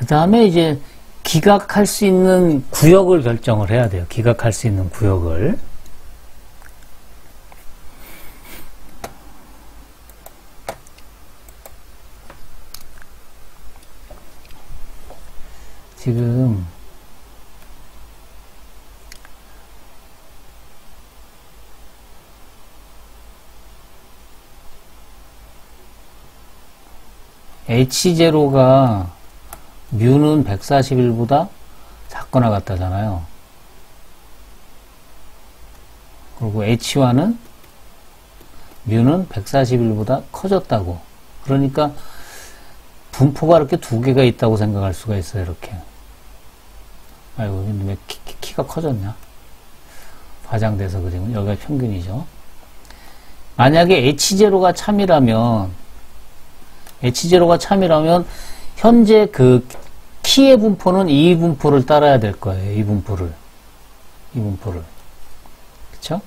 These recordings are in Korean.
그 다음에 이제 기각할 수 있는 구역을 결정을 해야 돼요. 기각할 수 있는 구역을. 지금 H0가 뮤는 141보다 작거나 같다잖아요. 그리고 H1은 뮤는 141보다 커졌다고. 그러니까 분포가 이렇게 두 개가 있다고 생각할 수가 있어요. 이렇게. 아이고, 근데 왜 키가 커졌냐? 과장돼서 그리면 여기가 평균이죠. 만약에 H0가 참이라면 현재 그 키의 분포는 이 분포를 따라야 될 거예요. 이 분포를. 그쵸?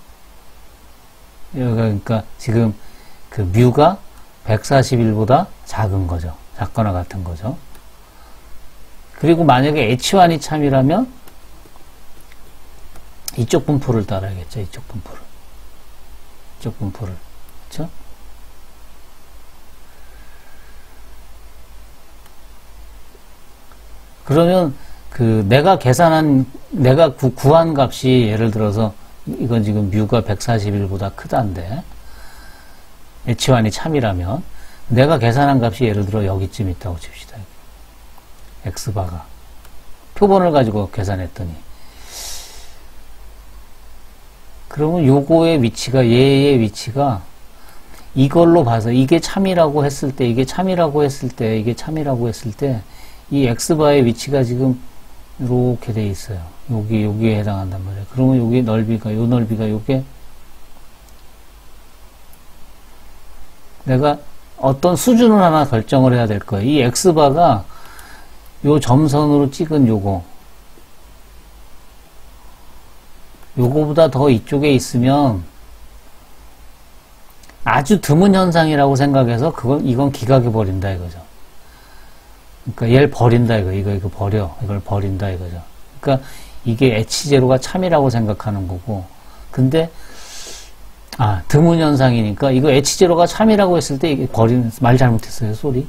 그러니까 지금 그 뮤가 141보다 작은 거죠. 작거나 같은 거죠. 그리고 만약에 H1이 참이라면 이쪽 분포를 따라야겠죠. 이쪽 분포를. 그쵸? 그러면 내가 구한 값이 예를 들어서 이건 지금 뮤가 141보다 크다인데 H1이 참이라면 내가 계산한 값이 예를 들어 여기쯤 있다고 칩시다. X바가 표본을 가지고 계산했더니 그러면 요거의 위치가 얘의 위치가 이걸로 봐서 이게 참이라고 했을 때 이 X바의 위치가 지금 이렇게 돼 있어요. 여기에 해당한단 말이에요. 그러면 여기 넓이가, 요게 내가 어떤 수준을 하나 결정을 해야 될 거예요. 이 X바가 요 점선으로 찍은 요거보다 더 이쪽에 있으면 아주 드문 현상이라고 생각해서 이건 기각해 버린다 이거죠. 그러니까 얘를 버린다 이거 버려. 이걸 버린다 이거죠. 그러니까 이게 H0가 참이라고 생각하는 거고. 근데 드문 현상이니까 이거 H0가 참이라고 했을 때 이게 말 잘못했어요. 소리.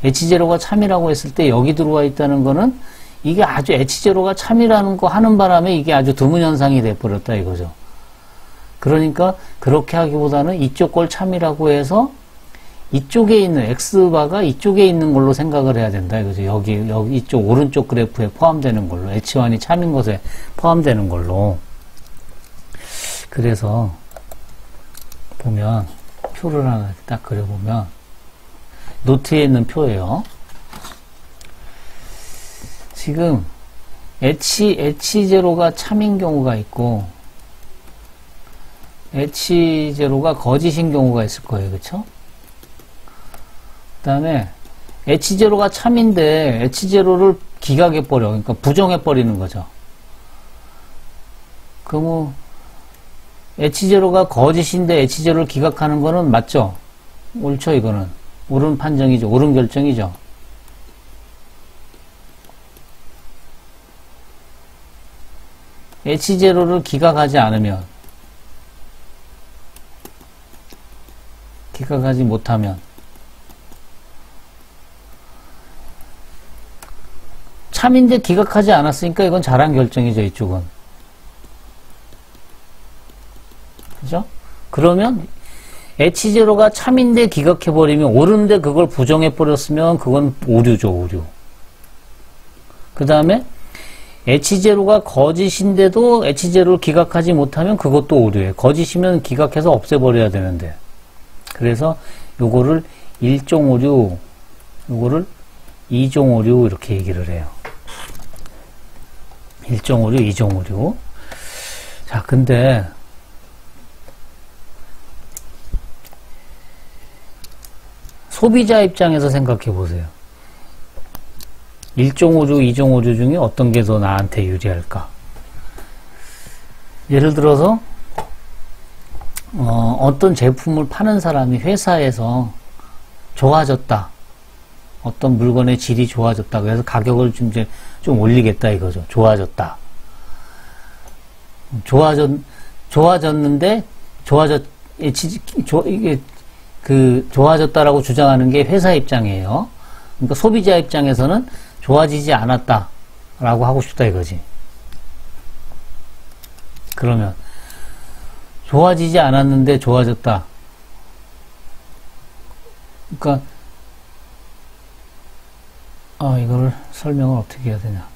H0가 참이라고 했을 때 여기 들어와 있다는 거는 이게 아주 H0가 참이라는 거 하는 바람에 이게 아주 드문 현상이 돼 버렸다 이거죠. 그러니까 그렇게 하기보다는 이쪽 걸 참이라고 해서 이쪽에 있는 X바가 이쪽에 있는 걸로 생각을 해야 된다 이거죠. 여기 이쪽 오른쪽 그래프에 포함되는 걸로, H1이 참인 것에 포함되는 걸로. 그래서 보면 표를 하나 딱 그려보면 노트에 있는 표예요. 지금 H0가 참인 경우가 있고 H0가 거짓인 경우가 있을 거예요. 그쵸? 그 다음에 H0가 참인데 H0를 기각해버려. 그러니까 부정해버리는 거죠. 그럼 H0가 거짓인데 H0를 기각하는 거는 맞죠? 옳죠, 이거는. 옳은 판정이죠. 옳은 결정이죠. H0를 기각하지 못하면 참인데 기각하지 않았으니까 이건 잘한 결정이죠, 이쪽은. 그죠? 그러면 H0가 참인데 기각해버리면 옳은데 그걸 부정해버렸으면 그건 오류죠, 오류. 그 다음에 H0가 거짓인데도 H0를 기각하지 못하면 그것도 오류예요. 거짓이면 기각해서 없애버려야 되는데. 그래서 요거를 1종 오류, 요거를 2종 오류 이렇게 얘기를 해요. 1종 오류, 2종 오류. 자, 근데 소비자 입장에서 생각해 보세요. 1종 오류, 2종 오류 중에 어떤 게 더 나한테 유리할까? 예를 들어서 어떤 제품을 파는 사람이 회사에서 좋아졌다. 어떤 물건의 질이 좋아졌다. 그래서 가격을 좀 올리겠다 이거죠. 좋아졌다. 좋아졌는데, 이게, 좋아졌다라고 주장하는 게 회사 입장이에요. 그러니까 소비자 입장에서는 좋아지지 않았다라고 하고 싶다 이거지. 그러면, 좋아지지 않았는데 좋아졌다. 그러니까, 이거를 설명을 어떻게 해야 되냐.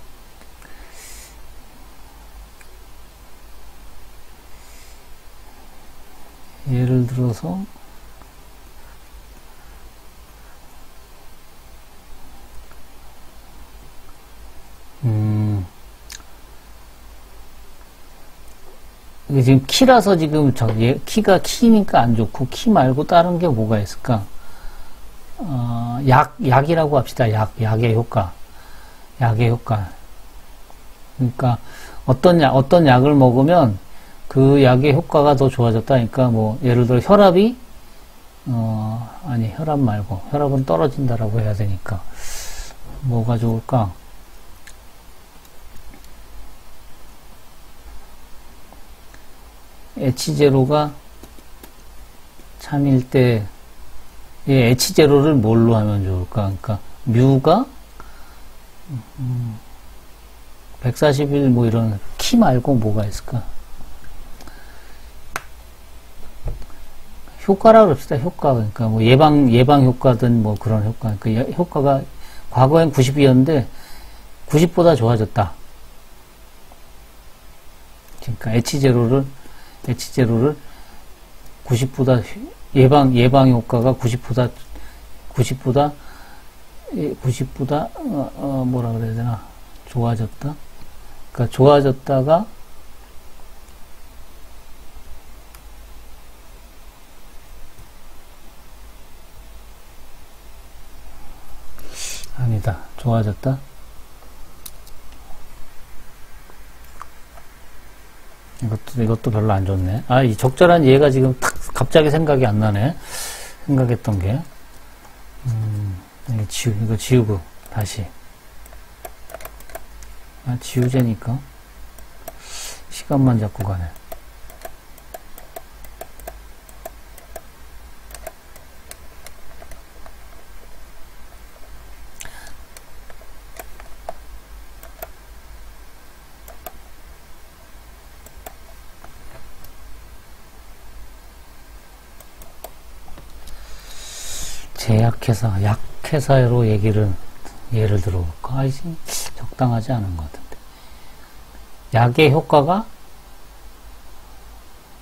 예를 들어서, 이게 지금 키라서 지금 키가 키니까 안 좋고, 키 말고 다른 게 뭐가 있을까? 약이라고 합시다. 약의 효과. 약의 효과. 그러니까, 어떤 약을 먹으면 그 약의 효과가 더 좋아졌다. 그러니까 뭐, 예를 들어 혈압이, 혈압 말고, 혈압은 떨어진다라고 해야 되니까. 뭐가 좋을까? H0가 참일 때, H0를 뭘로 하면 좋을까? 그러니까, 뮤가, 141 뭐 이런, 키 말고 뭐가 있을까? 효과라 그럽시다. 효과. 그러니까 뭐 예방 효과든 뭐 그런 효과. 그러니까 효과가 과거엔 90이었는데 90보다 좋아졌다. 그러니까 H0를 90보다 예방 효과가 90보다 뭐라 그래야 되나? 좋아졌다. 그러니까 좋아졌다가 아니다. 좋아졌다. 이것도 별로 안 좋네. 이 적절한 예가 지금 탁 갑자기 생각이 안 나네. 생각했던 게. 이거 지우고 다시. 지우제니까 시간만 잡고 가네. 제약회사, 약회사로 예를 들어볼까? 적당하지 않은 것 같은데. 약의 효과가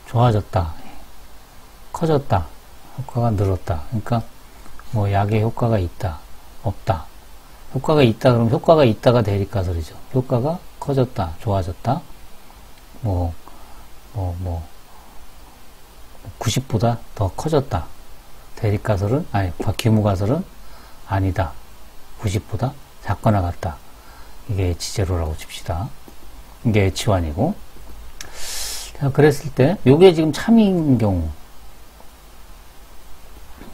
좋아졌다. 커졌다. 효과가 늘었다. 그러니까, 뭐, 약의 효과가 있다. 없다. 효과가 있다. 그럼 효과가 있다가 대립가설이죠. 효과가 커졌다. 좋아졌다. 90보다 더 커졌다. 대립가설은, 규모가설은 아니다. 90보다 작거나 같다. 이게 H0라고 칩시다. 이게 H1이고. 자, 그랬을 때, 요게 지금 참인 경우.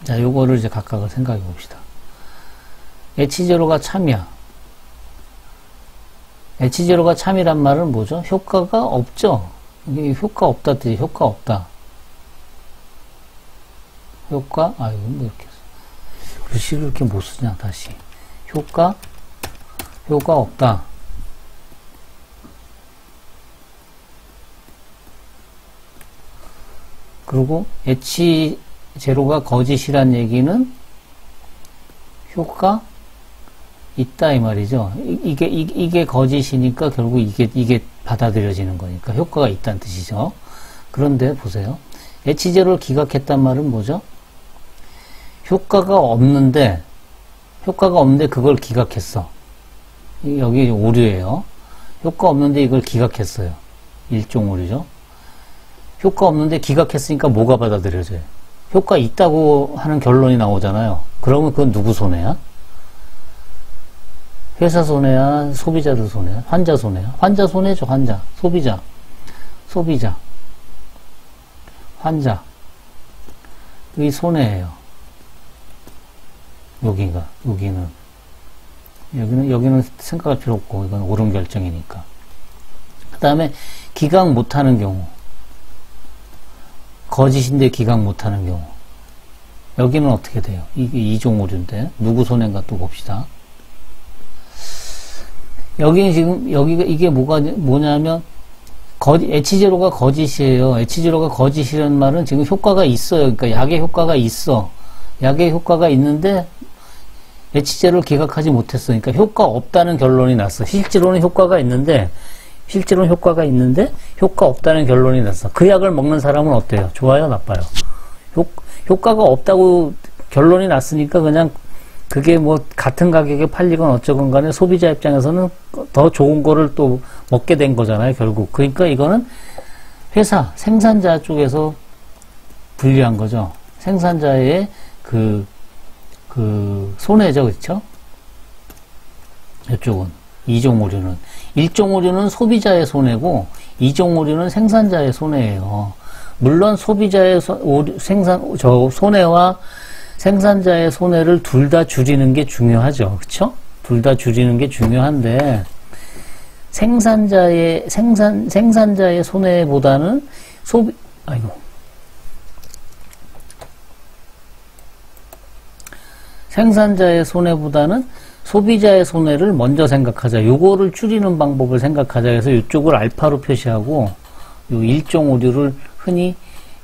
자, 요거를 이제 각각을 생각해 봅시다. H0가 참이야. H0가 참이란 말은 뭐죠? 효과가 없죠? 이게 효과 없다 뜻이 효과 없다. 효과, 이거 뭐 이렇게 써. 글씨를 이렇게 못 쓰냐, 다시. 효과 없다. 그리고 H0가 거짓이란 얘기는 효과 있다, 이 말이죠. 이게 거짓이니까 결국 이게 받아들여지는 거니까 효과가 있다는 뜻이죠. 그런데 보세요. H0를 기각했단 말은 뭐죠? 효과가 없는데 그걸 기각했어. 여기 오류예요. 효과 없는데 이걸 기각했어요. 일종 오류죠. 효과 없는데 기각했으니까 뭐가 받아들여져요? 효과 있다고 하는 결론이 나오잖아요. 그러면 그건 누구 손해야? 회사 손해야? 소비자들 손해야? 환자 손해야? 환자 손해죠, 환자. 소비자. 환자. 이 손해예요. 여기는. 여기는 생각할 필요 없고, 이건 옳은 결정이니까. 그 다음에 기각 못하는 경우. 거짓인데 기각 못하는 경우. 여기는 어떻게 돼요? 이게 이종오류인데. 누구 손해인가 또 봅시다. 여기는 지금, 이게 뭐냐면, H0가 거짓이에요. H0가 거짓이라는 말은 지금 효과가 있어요. 그러니까 약의 효과가 있어. 약의 효과가 있는데, H0를 기각하지 못했어. 그러니까 효과 없다는 결론이 났어. 실제로는 효과가 있는데, 효과 없다는 결론이 났어. 그 약을 먹는 사람은 어때요? 좋아요? 나빠요? 효과가 없다고 결론이 났으니까 그냥 그게 뭐 같은 가격에 팔리건 어쩌건 간에 소비자 입장에서는 더 좋은 거를 또 먹게 된 거잖아요, 결국. 그러니까 이거는 회사, 생산자 쪽에서 불리한 거죠. 생산자의 그 손해죠, 그렇죠? 이쪽은. 2종 오류는. 1종 오류는 소비자의 손해고, 2종 오류는 생산자의 손해예요. 물론 소비자의 손해와 생산자의 손해를 둘 다 줄이는 게 중요하죠. 그쵸? 둘 다 줄이는 게 중요한데, 생산자의 손해보다는 생산자의 손해보다는 소비자의 손해를 먼저 생각하자. 요거를 줄이는 방법을 생각하자. 그래서 이쪽을 알파로 표시하고, 요 1종 오류를 흔히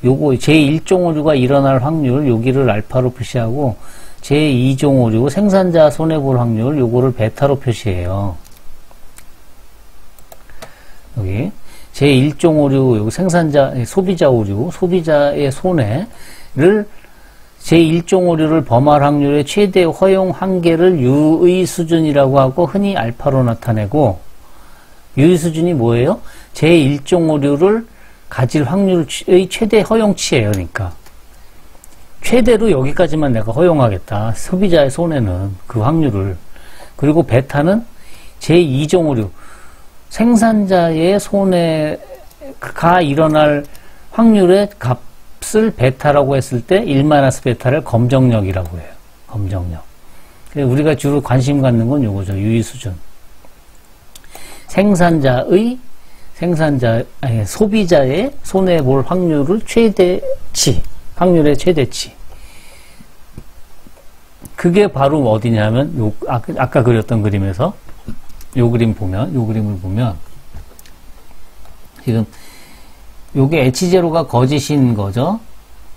제1종 오류가 일어날 확률, 여기를 알파로 표시하고, 제2종 오류, 생산자 손해볼 확률, 요거를 베타로 표시해요. 여기. 제1종 오류, 여기 소비자 오류, 소비자의 손해를 제1종 오류를 범할 확률의 최대 허용 한계를 유의 수준이라고 하고 흔히 알파로 나타내고, 유의 수준이 뭐예요? 제1종 오류를 가질 확률의 최대 허용치예요. 그러니까 최대로 여기까지만 내가 허용하겠다. 소비자의 손해는 그 확률을. 그리고 베타는 제2종 오류, 생산자의 손해가 일어날 확률의 값을 베타라고 했을 때 1-베타를 검정력이라고 해요. 검정력. 우리가 주로 관심 갖는 건 요거죠. 유의 수준. 소비자의 손해볼 확률을 확률의 최대치. 그게 바로 어디냐면, 아까 그렸던 그림에서, 요 그림을 보면, 지금, 요게 H0가 거짓인 거죠?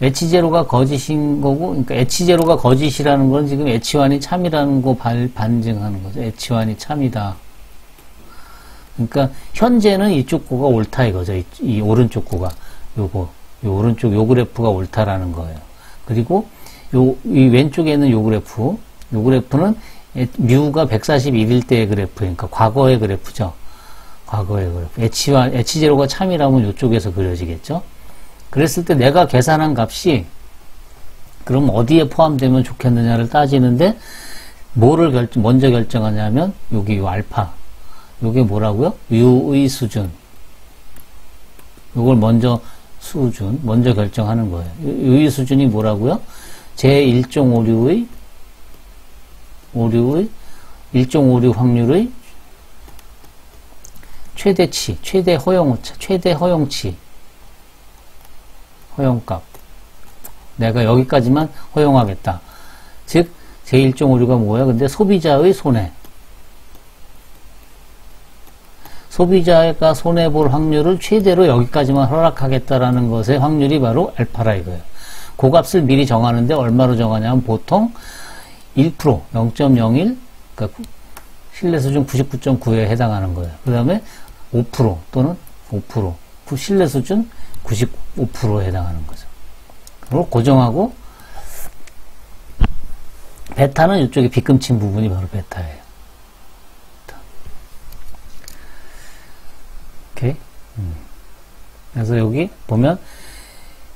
H0가 거짓인 거고, 그러니까 H0가 거짓이라는 건 지금 H1이 참이라는 거 반증하는 거죠. H1이 참이다. 그러니까 현재는 이쪽 거가 옳다 이거죠. 이 오른쪽 거가 요 오른쪽 요 그래프가 옳다라는 거예요. 그리고 이 왼쪽에 있는 요 그래프는 뮤가 141일 때의 그래프니까 과거의 그래프죠. 과거의 그래프. H0가 참이라면 이쪽에서 그려지겠죠. 그랬을 때 내가 계산한 값이 그럼 어디에 포함되면 좋겠느냐를 따지는데 뭐를 먼저 결정하냐면 여기 요 알파. 요게 뭐라고요? 유의 수준. 요걸 먼저 결정하는 거예요. 유의 수준이 뭐라고요? 제1종 오류의 1종 오류 확률의 최대치, 최대 허용치, 허용값. 내가 여기까지만 허용하겠다. 즉, 제1종 오류가 뭐야? 근데 소비자의 손해. 소비자가 손해볼 확률을 최대로 여기까지만 허락하겠다라는 것의 확률이 바로 알파라 이거예요. 그 값을 미리 정하는데 얼마로 정하냐면 보통 1%, 0.01, 그러니까 신뢰수준 99.9에 해당하는 거예요. 그 다음에 5% 또는 5%, 그 신뢰수준 95%에 해당하는 거죠. 그리고 고정하고 베타는 이쪽에 빗금친 부분이 바로 베타예요. 오케이. 그래서 여기 보면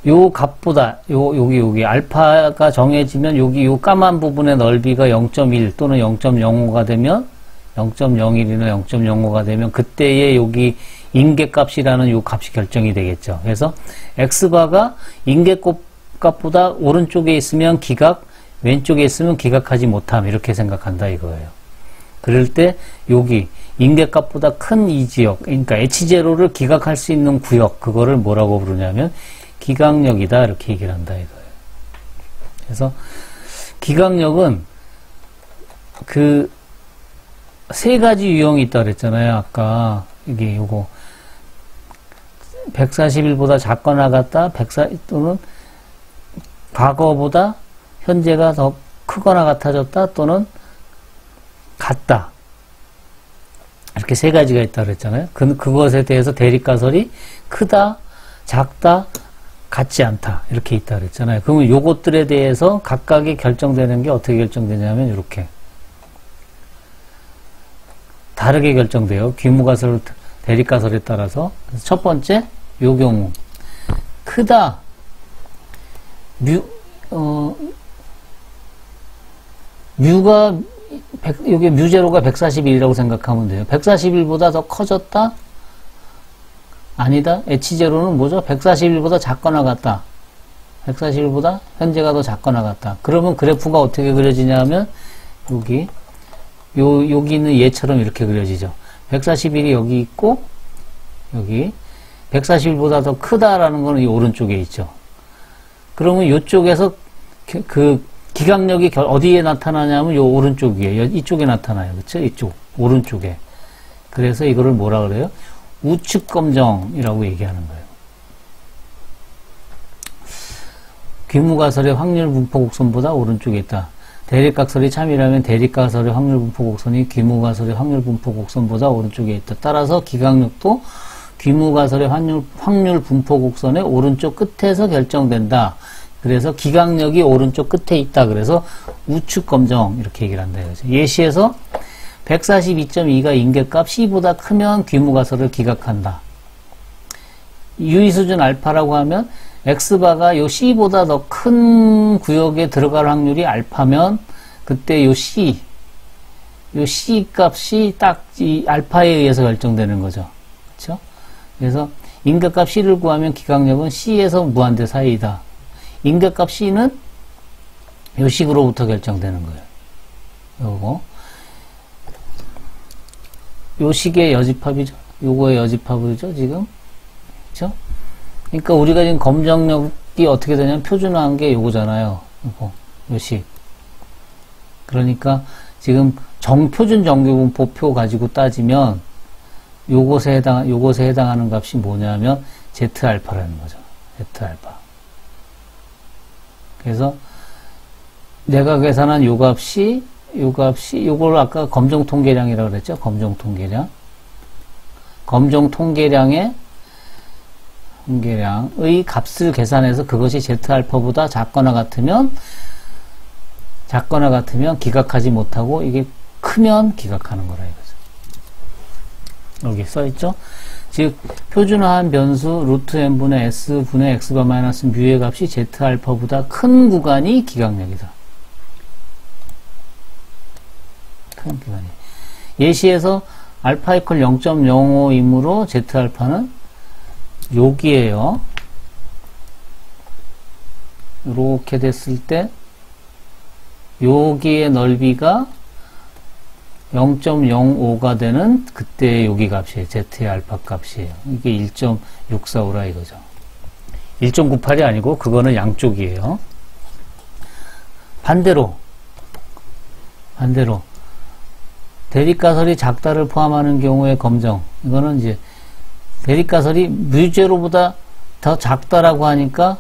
요 값보다 여기 알파가 정해지면 여기 요 까만 부분의 넓이가 0.1 또는 0.05가 되면 0.01이나 0.05가 되면 그때의 여기 임계값이라는 요 값이 결정이 되겠죠. 그래서 x바가 임계값보다 오른쪽에 있으면 기각, 왼쪽에 있으면 기각하지 못함 이렇게 생각한다 이거예요. 그럴 때 여기 인계값보다 큰 이 지역, 그러니까 H0를 기각할 수 있는 구역, 그거를 뭐라고 부르냐면 기각력이다 이렇게 얘기를 한다 이거예요. 그래서 기각력은 그 세 가지 유형이 있다 그랬잖아요. 아까 이게 요거 141보다 작거나 같다, 140 또는 과거보다 현재가 더 크거나 같아졌다 또는 같다. 이렇게 세 가지가 있다 그랬잖아요. 그것에 대해서 대립가설이 크다, 작다, 같지 않다. 이렇게 있다 그랬잖아요. 그러면 요것들에 대해서 각각이 결정되는 게 어떻게 결정되냐면 이렇게 다르게 결정돼요. 귀무가설, 대립가설에 따라서. 첫 번째, 요 경우 크다. 뮤가 여기 뮤제로가 141이라고 생각하면 돼요. 141보다 더 커졌다? 아니다. H0는 뭐죠? 141보다 작거나 같다. 141보다 현재가 더 작거나 같다. 그러면 그래프가 어떻게 그려지냐면 여기 있는 얘처럼 이렇게 그려지죠. 141이 여기 있고 여기 141보다 더 크다라는 거는 이 오른쪽에 있죠. 그러면 이쪽에서 그 기각력이 어디에 나타나냐면 요 오른쪽 위에 이쪽에 나타나요. 그렇죠? 이쪽 오른쪽에. 그래서 이거를 뭐라 그래요? 우측 검정이라고 얘기하는 거예요. 귀무가설의 확률 분포 곡선보다 오른쪽에 있다. 대립각설이 참이라면 대립가설의 확률 분포 곡선이 귀무가설의 확률 분포 곡선보다 오른쪽에 있다. 따라서 기각력도 귀무가설의 확률 분포 곡선의 오른쪽 끝에서 결정된다. 그래서 기각력이 오른쪽 끝에 있다. 그래서 우측 검정 이렇게 얘기를 한다. 예시에서 142.2가 인계값 C보다 크면 귀무가설을 기각한다. 유의수준 알파라고 하면 X바가 요 C보다 더 큰 구역에 들어갈 확률이 알파면 그때 요 C 값이 딱 이 알파에 의해서 결정되는 거죠. 그렇죠? 그래서 인계값 C를 구하면 기각력은 C에서 무한대 사이이다. 인계값 C는 요 식으로부터 결정되는 거예요. 요거. 요 식의 여집합이죠. 요거의 여집합이죠, 지금. 그쵸? 그러니까 우리가 지금 검정력이 어떻게 되냐면 표준화한 게 요거잖아요. 요 식. 그러니까 지금 표준 정규분포표 가지고 따지면 요것에 해당하는 값이 뭐냐면 Z알파라는 거죠. Z알파. 그래서 내가 계산한 요 값이 요걸 아까 검정통계량이라고 그랬죠? 검정통계량의 값을 계산해서 그것이 Z알파보다 작거나 같으면 기각하지 못하고 이게 크면 기각하는 거라 이거죠. 여기 써있죠? 즉 표준화한 변수 루트 n분의 s 분의 x바 마이너스 뮤의 값이 Z알파보다 큰 구간이 기각력이다. 큰 구간이. 예시에서 알파 이퀄 0.05이므로 Z알파는 여기에요. 이렇게 됐을 때 여기의 넓이가 0.05가 되는 그때 여기 값이에요. Z의 알파 값이에요. 이게 1.645라 이거죠. 1.98이 아니고 그거는 양쪽이에요. 반대로 대립가설이 작다를 포함하는 경우의 검정. 이거는 이제 대립가설이 뮤제로보다 더 작다라고 하니까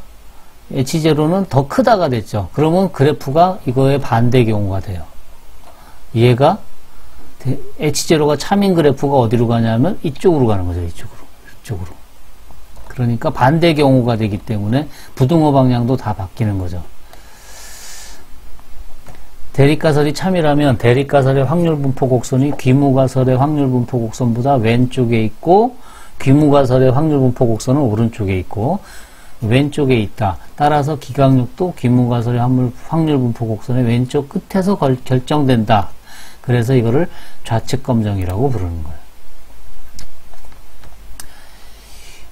H0는 더 크다가 됐죠. 그러면 그래프가 이거의 반대 경우가 돼요. 얘가 H0가 참인 그래프가 어디로 가냐면 이쪽으로 가는 거죠. 이쪽으로. 그러니까 반대 경우가 되기 때문에 부등호 방향도 다 바뀌는 거죠. 대립가설이 참이라면 대립가설의 확률분포 곡선이 귀무가설의 확률분포 곡선보다 왼쪽에 있고 귀무가설의 확률분포 곡선은 오른쪽에 있고 왼쪽에 있다. 따라서 기각력도 귀무가설의 확률분포 곡선의 왼쪽 끝에서 결정된다. 그래서 이거를 좌측 검정이라고 부르는 거예요.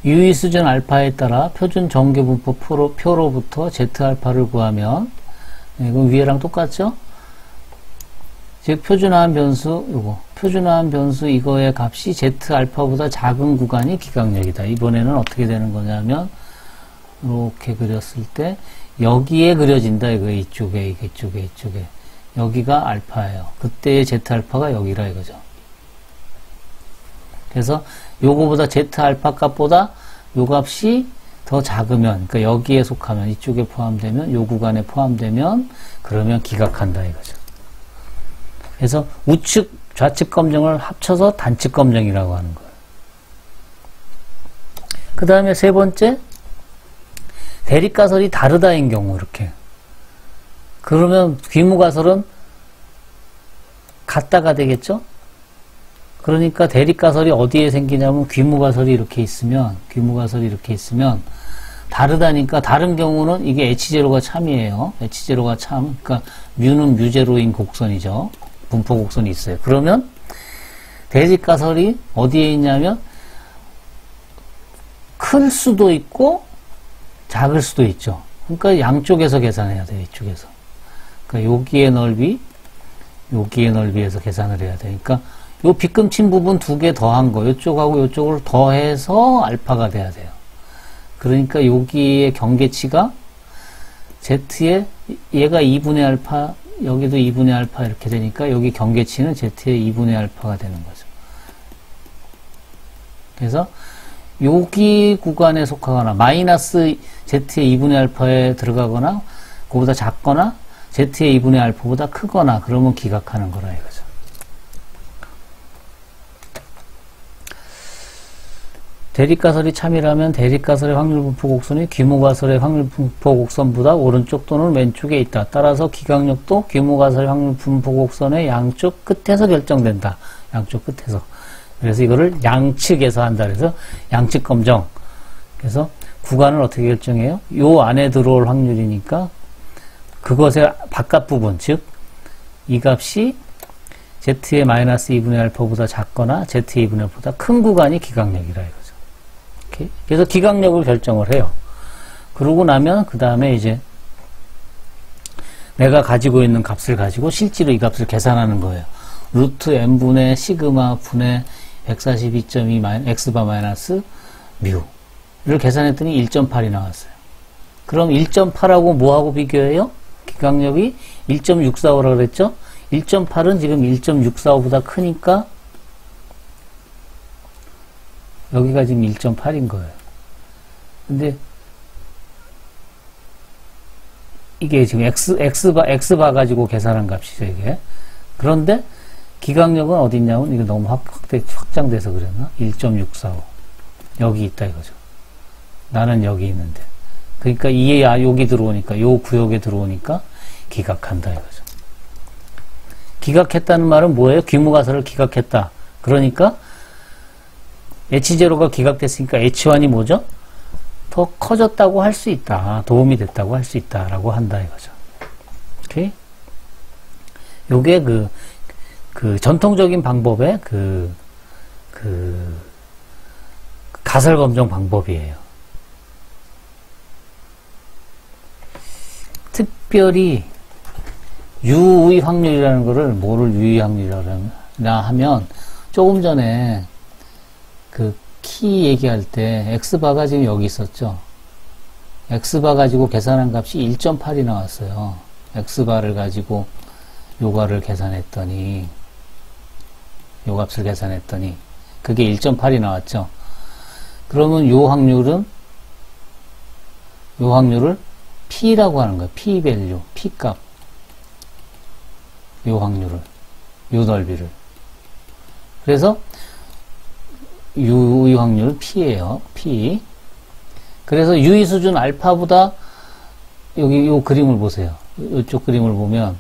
유의수준 알파에 따라 표준 정규분포 표로부터 Z알파를 구하면 이거 위에랑 똑같죠? 즉 표준화한 변수 요거 표준화한 변수 이거의 값이 z 알파보다 작은 구간이 기각력이다. 이번에는 어떻게 되는 거냐면 이렇게 그렸을 때 여기에 그려진다. 이거 이쪽에 여기가 알파예요. 그때의 z 알파가 여기라 이거죠. 그래서 요거보다 z 알파 값보다 요 값이 더 작으면, 그러니까 여기에 속하면, 이쪽에 포함되면, 요 구간에 포함되면, 그러면 기각한다 이거죠. 그래서 우측, 좌측 검정을 합쳐서 단측 검정이라고 하는 거예요. 그 다음에 세 번째, 대립가설이 다르다인 경우, 이렇게. 그러면 귀무가설은 같다가 되겠죠? 그러니까 대립가설이 어디에 생기냐면 귀무가설이 이렇게 있으면 다르다니까 다른 경우는 이게 H0가 참이에요. H0가 참. 그러니까 뮤는 뮤제로인 곡선이죠. 분포 곡선이 있어요. 그러면 대립가설이 어디에 있냐면 클 수도 있고 작을 수도 있죠. 그러니까 양쪽에서 계산해야 돼요. 이쪽에서. 그러니까 여기의 넓이에서 계산을 해야 되니까 요 빗금친 부분 두 개 더한 거, 요쪽하고 요쪽을 더해서 알파가 돼야 돼요. 그러니까 여기의 경계치가 Z에 얘가 2분의 알파, 여기도 2분의 알파 이렇게 되니까 여기 경계치는 Z의 2분의 알파가 되는 거죠. 그래서 여기 구간에 속하거나 마이너스 Z의 2분의 알파에 들어가거나 그보다 작거나 Z의 2분의 알파보다 크거나 그러면 기각하는 거라 이거죠. 대립가설이 참이라면 대립가설의 확률 분포 곡선이 귀무가설의 확률 분포 곡선보다 오른쪽 또는 왼쪽에 있다. 따라서 기각력도 귀무가설의 확률 분포 곡선의 양쪽 끝에서 결정된다. 양쪽 끝에서. 그래서 이거를 양측에서 한다. 그래서 양측 검정. 그래서 구간을 어떻게 결정해요? 요 안에 들어올 확률이니까 그것의 바깥 부분, 즉 이 값이 Z의 마이너스 2분의 알파보다 작거나 Z의 2분의 알파보다 큰 구간이 기각력이라 이거죠. 그래서 기각력을 결정을 해요. 그러고 나면 그 다음에 이제 내가 가지고 있는 값을 가지고 실제로 이 값을 계산하는 거예요. 루트 n분의 시그마 분의 142.2 x바 마이너스 뮤를 계산했더니 1.8이 나왔어요. 그럼 1.8하고 뭐하고 비교해요? 기각력이 1.645라고 그랬죠? 1.8은 지금 1.645보다 크니까 여기가 지금 1.8인 거예요. 근데 이게 지금 X바 가지고 계산한 값이죠, 이게. 그런데 기각력은 어디 있냐면 이거 너무 확장돼서 그랬나? 1.645. 여기 있다 이거죠. 나는 여기 있는데. 그러니까 여기 들어오니까, 요 구역에 들어오니까 기각한다 이거죠. 기각했다는 말은 뭐예요? 귀무가설을 기각했다. 그러니까 H0가 기각됐으니까 H1이 뭐죠? 더 커졌다고 할 수 있다. 도움이 됐다고 할 수 있다라고 한다 이거죠. 오케이? 요게 그 전통적인 방법의 가설 검정 방법이에요. 특별히 유의 확률이라는 거를 뭐를 유의 확률이라고 하면 조금 전에 그 키 얘기할 때 x바가 지금 여기 있었죠. x바 가지고 계산한 값이 1.8이 나왔어요. x바를 가지고 요가를 계산했더니 요 값을 계산했더니 그게 1.8이 나왔죠. 그러면 요 확률을 P라고 하는 거예요. P 밸류, P 값. 요 확률을, 요 넓이를. 그래서 유의 확률은 P예요. P. 그래서 유의 수준 알파보다 여기 요 그림을 보세요. 이쪽 그림을 보면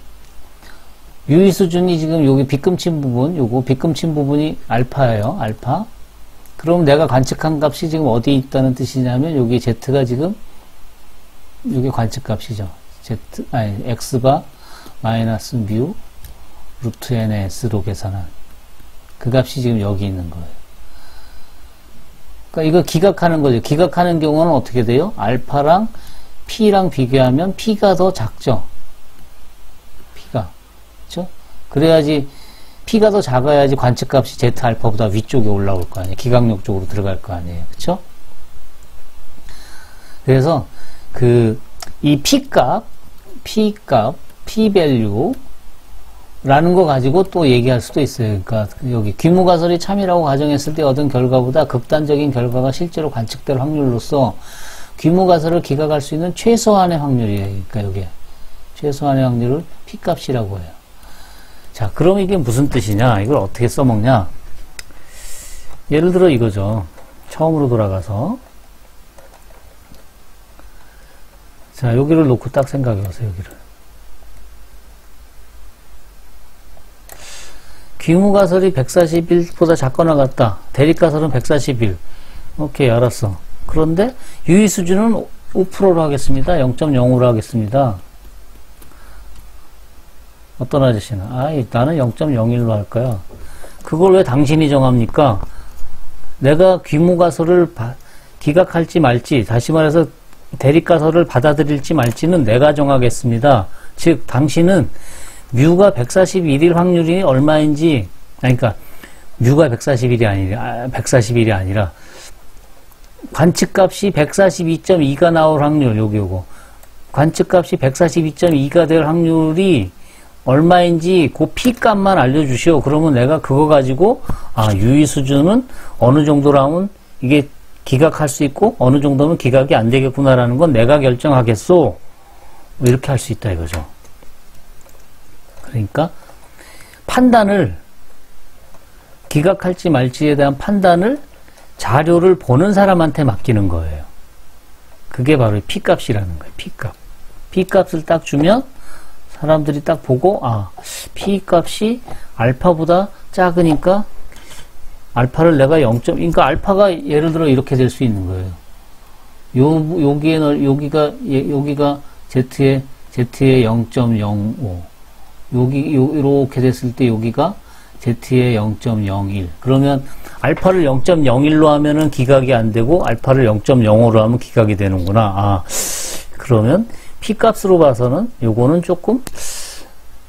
유의 수준이 지금 여기 빗금친 부분, 요거 빗금친 부분이 알파예요. 알파. 그럼 내가 관측한 값이 지금 어디에 있다는 뜻이냐면 여기 Z가 지금 이게 관측값이죠. X바 마이너스 뮤 루트 n의 S로 계산한 그 값이 지금 여기 있는 거예요. 그러니까 이거 기각하는 거죠. 기각하는 경우는 어떻게 돼요? 알파랑 P랑 비교하면 P가 더 작죠. P가. 그렇죠? 그래야지 P가 더 작아야지 관측값이 Z 알파보다 위쪽에 올라올 거 아니에요. 기각력 쪽으로 들어갈 거 아니에요. 그쵸? 그래서 이 P값, P 밸류라는 거 가지고 또 얘기할 수도 있어요. 그러니까 여기 귀무가설이 참이라고 가정했을 때 얻은 결과보다 극단적인 결과가 실제로 관측될 확률로서 귀무가설을 기각할 수 있는 최소한의 확률이에요. 그러니까 여기에 최소한의 확률을 P값이라고 해요. 자, 그럼 이게 무슨 뜻이냐? 이걸 어떻게 써먹냐? 예를 들어 이거죠. 처음으로 돌아가서 자, 여기를 놓고 딱 생각해보세요. 여기를. 귀무가설이 141보다 작거나 같다. 대립가설은 141. 오케이, 알았어. 그런데 유의수준은 5%로 하겠습니다. 0.05로 하겠습니다. 어떤 아저씨는 나는 0.01로 할 거야. 그걸 왜 당신이 정합니까? 내가 귀무가설을 기각할지 말지, 다시 말해서 대립가설을 받아들일지 말지는 내가 정하겠습니다. 즉 당신은 뮤가 141일 확률이 얼마인지, 그러니까 뮤가 141일이 아니라 관측값이 142.2가 나올 확률, 요거 관측값이 142.2가 될 확률이 얼마인지 그 P값만 알려주시오. 그러면 내가 그거 가지고 유의 수준은 어느 정도라면 이게 기각할 수 있고 어느 정도면 기각이 안 되겠구나라는 건 내가 결정하겠소. 이렇게 할 수 있다 이거죠. 그러니까 판단을 기각할지 말지에 대한 판단을 자료를 보는 사람한테 맡기는 거예요. 그게 바로 P값이라는 거예요. P값. P값을 딱 주면 사람들이 딱 보고 P값이 알파보다 작으니까 알파를 내가 0. 그러니까 알파가 예를 들어 이렇게 될 수 있는 거예요. 여기가 Z의 0.05. 이렇게 됐을 때 여기가 Z의 0.01. 그러면 알파를 0.01로 하면은 기각이 안 되고 알파를 0.05로 하면 기각이 되는구나. 그러면 P값으로 봐서는 요거는 조금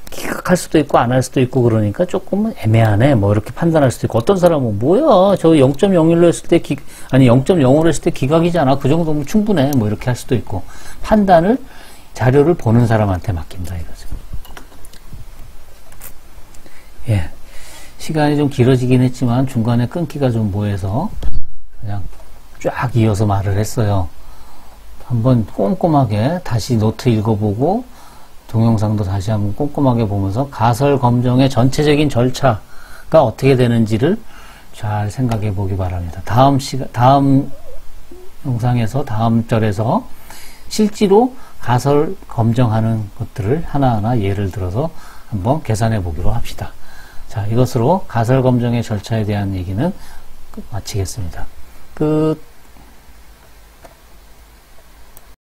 기각할 수도 있고 안 할 수도 있고 그러니까 조금 애매하네. 뭐 이렇게 판단할 수도 있고 어떤 사람은 뭐야 저 0.01로 했을 때 0.05로 했을 때 기각이잖아. 그 정도면 충분해. 뭐 이렇게 할 수도 있고 판단을 자료를 보는 사람한테 맡긴다 이거죠. 예. 시간이 좀 길어지긴 했지만 중간에 끊기가 좀 뭐해서 그냥 쫙 이어서 말을 했어요. 한번 꼼꼼하게 다시 노트 읽어보고 동영상도 다시 한번 꼼꼼하게 보면서 가설 검정의 전체적인 절차가 어떻게 되는지를 잘 생각해 보기 바랍니다. 다음 영상에서 다음 절에서 실제로 가설 검정하는 것들을 하나하나 예를 들어서 한번 계산해 보기로 합시다. 자, 이것으로 가설 검정의 절차에 대한 얘기는 마치겠습니다. 끝.